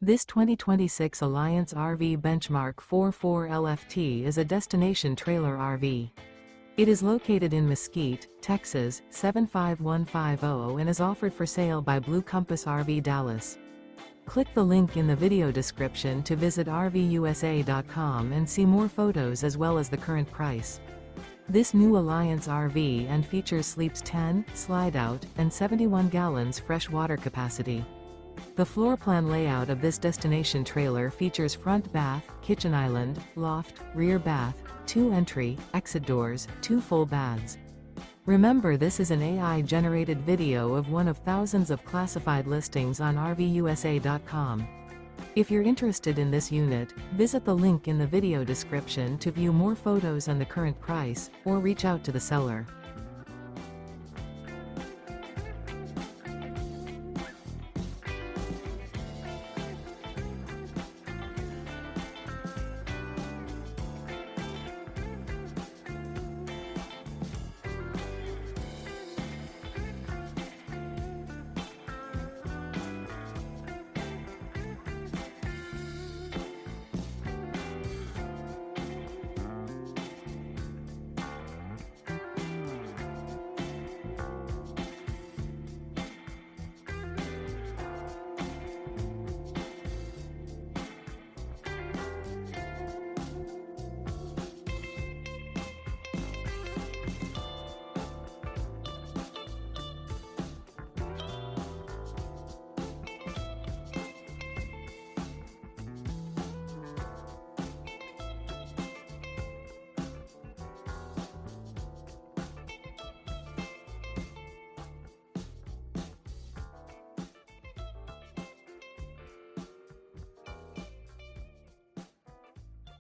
This 2026 Alliance RV Benchmark 44 LFT is a destination trailer RV. It is located in Mesquite, Texas, 75150 and is offered for sale by Blue Compass RV Dallas. Click the link in the video description to visit RVUSA.com and see more photos as well as the current price. This new Alliance RV and features sleeps 10, slide-out, and 71 gallons fresh water capacity. The floor plan layout of this destination trailer features front bath, kitchen island, loft, rear bath, 2 entry, exit doors, 2 full baths. Remember, this is an AI-generated video of one of thousands of classified listings on RVUSA.com. If you're interested in this unit, visit the link in the video description to view more photos and the current price, or reach out to the seller.